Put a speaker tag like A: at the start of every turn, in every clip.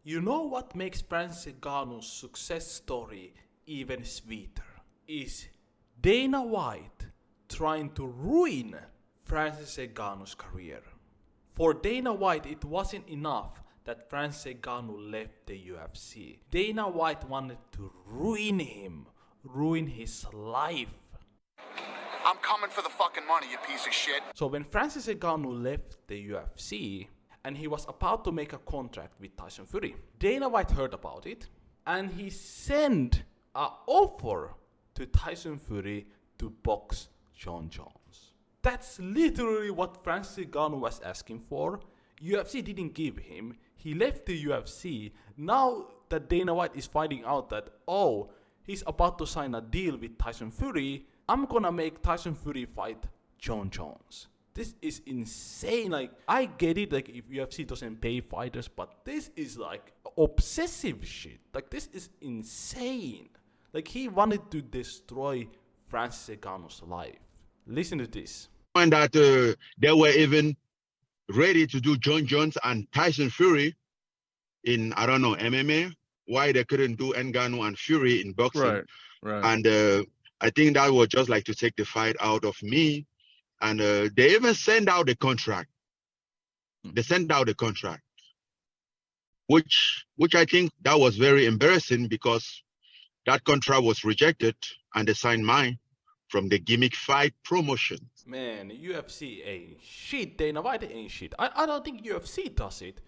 A: You know what makes Francis Ngannou's success story even sweeter? Is Dana White trying to ruin Francis Ngannou's career. For Dana White, it wasn't enough that Francis Ngannou left the UFC. Dana White wanted to ruin him, ruin his life.
B: I'm coming for the fucking money, you piece of shit.
A: So when Francis Ngannou left the UFC, and he was about to make a contract with Tyson Fury, Dana White heard about it, and he sent an offer to Tyson Fury to box Jon Jones. That's literally what Francis Ngannou was asking for. UFC didn't give him. He left the UFC. Now that Dana White is finding out that, oh, he's about to sign a deal with Tyson Fury, I'm gonna make Tyson Fury fight Jon Jones. This is insane. Like, I get it, like, if UFC doesn't pay fighters, but this is like obsessive shit. Like, this is insane. Like, he wanted to destroy Francis Ngannou's life. Listen to this.
C: And that they were even ready to do Jon Jones and Tyson Fury in, I don't know, MMA. Why they couldn't do Ngannou and Fury in boxing.
D: Right.
C: And I think that was just like to take the fight out of me. And they even sent out the contract. They sent out the contract, which I think that was very embarrassing because that contract was rejected and they signed mine from the Gimmick Fight promotion.
A: Man, UFC ain't shit. Dana White ain't shit. I don't think UFC does it.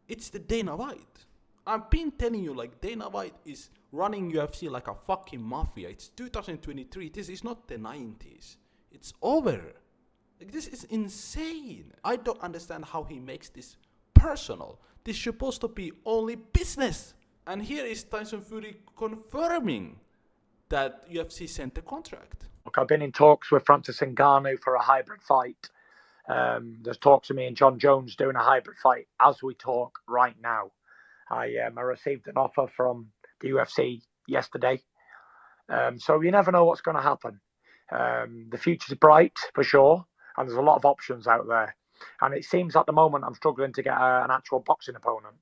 A: It's the Dana White. I've been telling you, like, Dana White is running UFC like a fucking mafia. It's 2023. This is not the 90s. It's over. Like, this is insane. I don't understand how he makes this personal. This is supposed to be only business. And here is Tyson Fury confirming that UFC sent the contract.
E: Look, I've been in talks with Francis Ngannou for a hybrid fight. There's talks of me and Jon Jones doing a hybrid fight as we talk right now. I received an offer from the UFC yesterday. So you never know what's going to happen. The future's bright for sure, and there's a lot of options out there. And it seems at the moment I'm struggling to get an actual boxing opponent.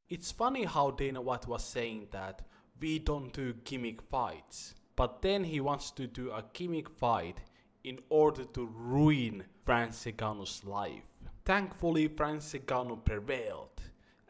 A: It's funny how Dana White was saying that we don't do gimmick fights, but then he wants to do a gimmick fight in order to ruin Francis Ngannou's life. Thankfully, Francis Ngannou prevailed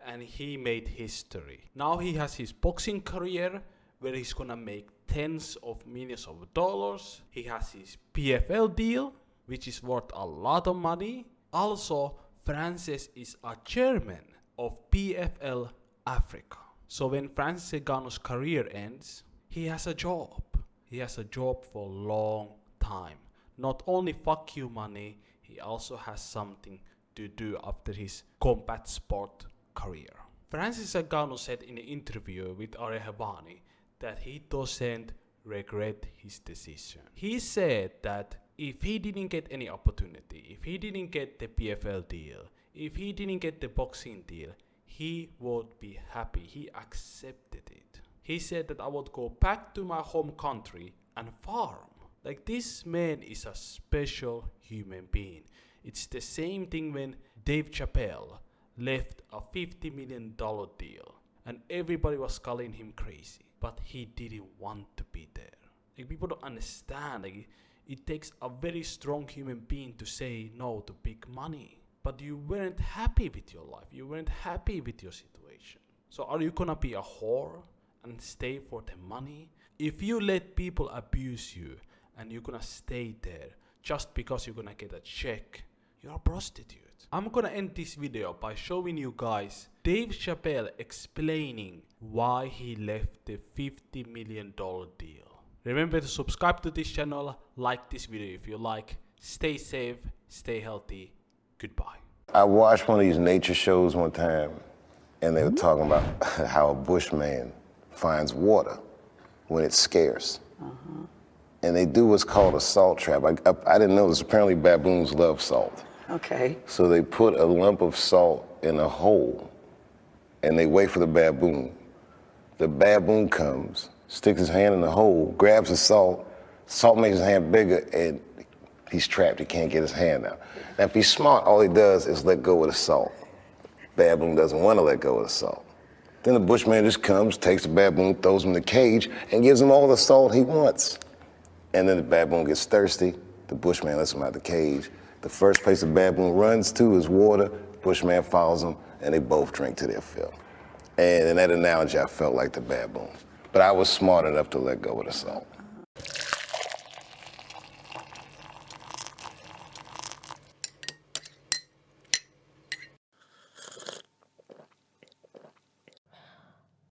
A: and he made history. Now he has his boxing career where he's gonna make tens of millions of dollars. He has his PFL deal, which is worth a lot of money. Also, Francis is a chairman of PFL Africa. So when Francis Ngannou's career ends, he has a job. He has a job for a long time. Not only fuck you money, he also has something to do after his combat sport career. Francis Ngannou said in an interview with Ari Havani that he doesn't regret his decision. He said that if he didn't get any opportunity, if he didn't get the PFL deal, if he didn't get the boxing deal, he would be happy. He accepted it. He said that I would go back to my home country and farm. Like, this man is a special human being. It's the same thing when Dave Chappelle left a $50 million deal and everybody was calling him crazy, but he didn't want to be there. Like, people don't understand. Like, it takes a very strong human being to say no to big money. But you weren't happy with your life. You weren't happy with your situation. So are you gonna be a whore and stay for the money? If you let people abuse you and you're gonna stay there just because you're gonna get a check, you're a prostitute. I'm gonna end this video by showing you guys Dave Chappelle explaining why he left the $50 million deal. Remember to subscribe to this channel, like this video if you like. Stay safe, stay healthy. Goodbye.
F: I watched one of these nature shows one time, and they were talking about how a bushman finds water when it's scarce. And they do what's called a salt trap. I didn't know this. Apparently baboons love salt.
G: Okay.
F: So they put a lump of salt in a hole, and they wait for the baboon. The baboon comes, sticks his hand in the hole, grabs the salt makes his hand bigger, and he's trapped. He can't get his hand out. Now, if he's smart, all he does is let go of the salt. Baboon doesn't want to let go of the salt. Then the bushman just comes, takes the baboon, throws him in the cage, and gives him all the salt he wants. And then the baboon gets thirsty. The bushman lets him out the cage. The first place the baboon runs to is water. Bushman follows him, and they both drink to their fill. And in that analogy, I felt like the baboon. But I was smart enough to let go of the salt.